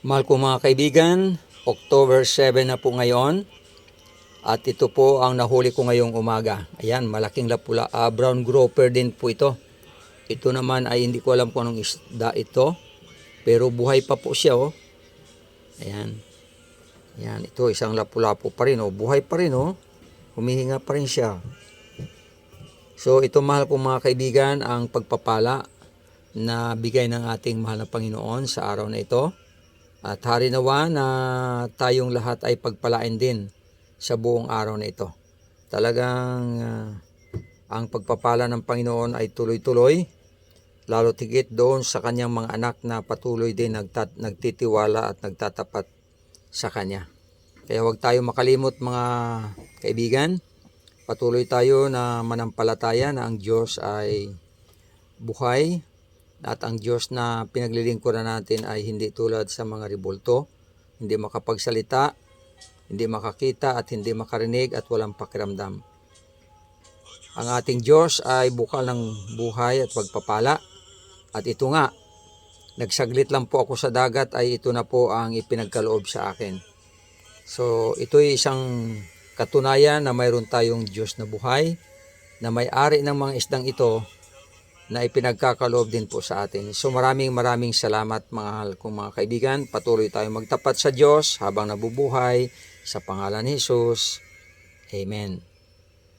Mahal ko mga kaibigan, October 7 na po ngayon at ito po ang nahuli ko ngayong umaga. Ayan, malaking lapula, brown grouper din po ito. Ito naman ay hindi ko alam kung anong isda ito, pero buhay pa po siya oh. Ayan. Ayan, ito isang lapu-lapu pa rin oh, buhay pa rin oh. Humihinga pa rin siya. So ito mahal ko mga kaibigan ang pagpapala na bigay ng ating mahal na Panginoon sa araw na ito. At hari nawa na tayong lahat ay pagpalain din sa buong araw na ito. Talagang ang pagpapala ng Panginoon ay tuloy-tuloy, lalo tigit doon sa kanyang mga anak na patuloy din nagtitiwala at nagtatapat sa kanya. Kaya huwag tayo makalimot mga kaibigan, patuloy tayo na manampalataya na ang Diyos ay buhay, at ang Diyos na pinaglilingkuran natin ay hindi tulad sa mga ribulto, hindi makapagsalita, hindi makakita at hindi makarinig at walang pakiramdam. Ang ating Diyos ay bukal ng buhay at pagpapala. At ito nga, nagsaglit lang po ako sa dagat ay ito na po ang ipinagkaloob sa akin. So ito ay isang katunayan na mayroon tayong Diyos na buhay, na may-ari ng mga isdang ito, na ipinagkakaloob din po sa atin. So maraming salamat mga mga kaibigan. Patuloy tayong magtapat sa Diyos habang nabubuhay sa pangalan ni Jesus. Amen.